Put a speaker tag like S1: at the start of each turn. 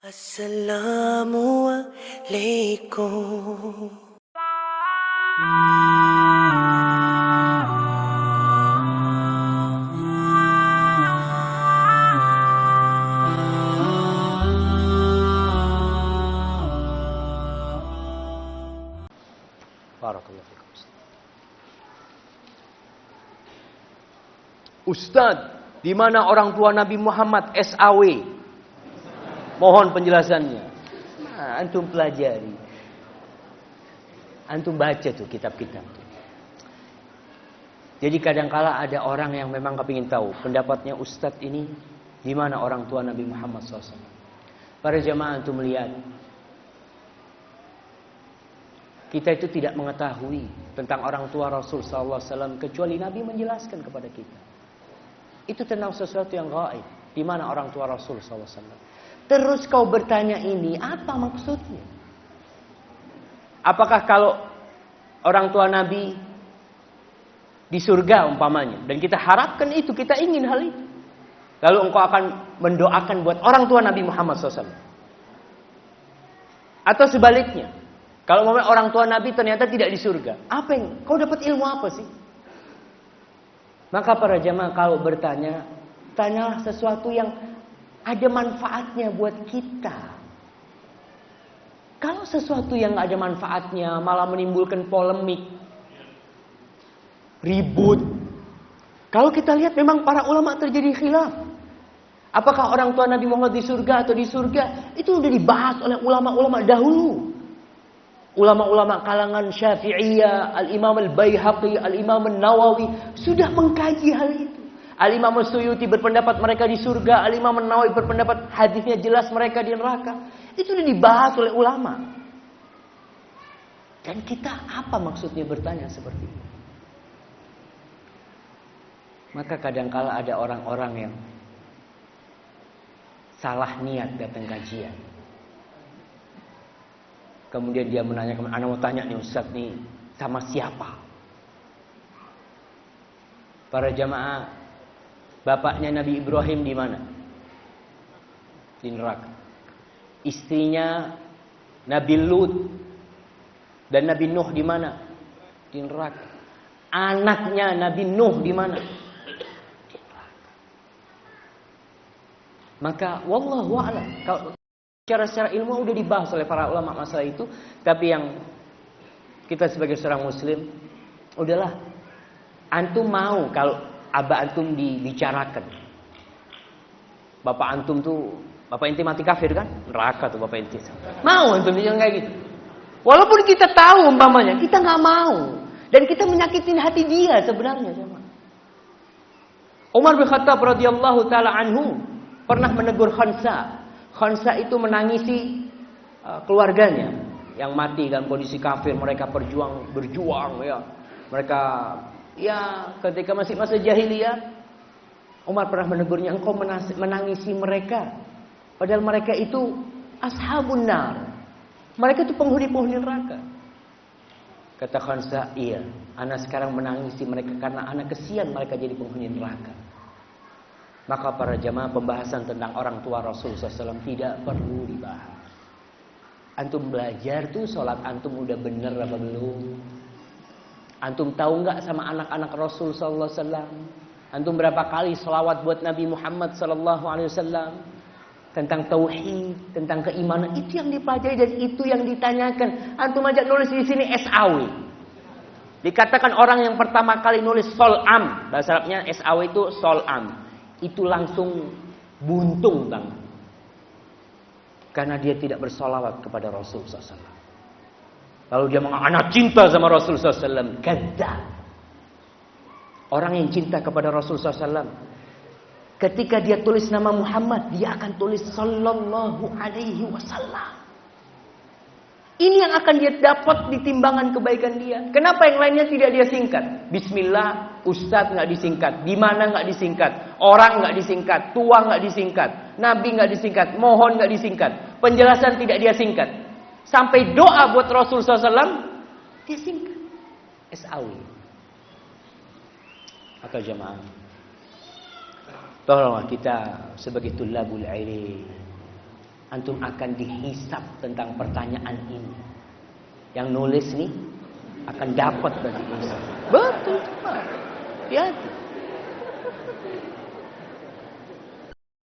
S1: Assalamualaikum.
S2: Barakallahu fikum. Ustaz, di mana orang tua Nabi Muhammad SAW? Mohon penjelasannya. Nah, antum pelajari. Antum baca tuh kitab-kitab. Jadi kadangkala ada orang yang memang kepingin tahu pendapatnya Ustaz ini di mana orang tua Nabi Muhammad SAW. Para jamaah antum melihat, kita itu tidak mengetahui tentang orang tua Rasul SAW kecuali Nabi menjelaskan kepada kita. Itu tentang sesuatu yang gaib. Di mana orang tua Rasul SAW. Terus kau bertanya ini, apa maksudnya? Apakah kalau orang tua Nabi di surga umpamanya, dan kita harapkan itu, kita ingin hal itu, lalu engkau akan mendoakan buat orang tua Nabi Muhammad SAW? Atau sebaliknya, kalau orang tua Nabi ternyata tidak di surga, apa yang kau dapat ilmu apa sih? Maka para jamaah kalau bertanya, tanyalah sesuatu yang ada manfaatnya buat kita. Kalau sesuatu yang ada manfaatnya malah menimbulkan polemik, ribut. Kalau kita lihat memang para ulama terjadi khilaf. Apakah orang tua Nabi Muhammad di surga atau di surga? Itu sudah dibahas oleh ulama-ulama dahulu. Ulama-ulama kalangan Syafi'iyah, Al-Imam Al-Baihaqi, Al-Imam An-Nawawi sudah mengkaji hal itu. Al-Imam As-Suyuti berpendapat mereka di surga, Al-Imam An-Nawawi berpendapat hadisnya jelas mereka di neraka. Itu sudah dibahas oleh ulama. Dan kita apa maksudnya bertanya seperti itu? Maka kadangkala ada orang-orang yang salah niat datang kajian. Kemudian dia menanyakan, "Ana mau tanya nih Ustaz nih, sama siapa?" Para jamaah, bapaknya Nabi Ibrahim di mana? Di neraka. Istrinya Nabi Lut dan Nabi Nuh di mana? Di neraka. Anaknya Nabi Nuh di mana? Di neraka. Maka wallahu a'lam. Kalau secara ilmu udah dibahas oleh para ulama masalah itu, tapi yang kita sebagai seorang muslim, udahlah, antum mau kalau abah antum dibicarakan, bapak antum tuh, bapak inti mati kafir kan, neraka tuh bapak inti, mau antum bilang kayak gitu? Walaupun kita tahu umpamanya, kita nggak mau dan kita menyakitin hati dia sebenarnya. Umar bin Khattab radhiyallahu taala anhu pernah menegur Khansa. Khansa itu menangisi keluarganya yang mati dalam kondisi kafir. Mereka berjuang ya. Mereka ya ketika masih masa jahiliyah, Umar pernah menegurnya, engkau menangisi mereka padahal mereka itu ashabun nar. Mereka itu penghuni-penghuni neraka. Kata Khansa, iya, ana sekarang menangisi mereka karena ana kesian mereka jadi penghuni neraka. Maka para jamaah, pembahasan tentang orang tua Rasul SAW tidak perlu dibahas. Antum belajar tuh sholat antum udah bener apa belum? Antum tahu nggak sama anak-anak Rasul SAW? Antum berapa kali sholawat buat Nabi Muhammad SAW? Tentang tauhid, tentang keimanan, itu yang dipelajari dan itu yang ditanyakan. Antum aja nulis di sini SAW. Dikatakan orang yang pertama kali nulis sol'am, bahasa Arabnya SAW itu sol'am. Itu langsung buntung bang, karena dia tidak bersolawat kepada Rasul SAW. Lalu dia mengatakan, anak cinta sama Rasul SAW. Kadzdzab. Orang yang cinta kepada Rasul SAW, ketika dia tulis nama Muhammad, dia akan tulis Sallallahu Alaihi Wasallam. Ini yang akan dia dapat di timbangan kebaikan dia. Kenapa yang lainnya tidak dia singkat? Bismillah, Ustadz nggak disingkat, di mana nggak disingkat, orang nggak disingkat, tua nggak disingkat, Nabi nggak disingkat, mohon nggak disingkat, penjelasan tidak dia singkat, sampai doa buat Rasul SAW dia singkat. SAW. Maka jamaah, tolonglah kita sebagai tulabul ilmi, antum akan dihisap tentang pertanyaan ini. Yang nulis nih akan dapat dari hisap. Betul, hati-hati.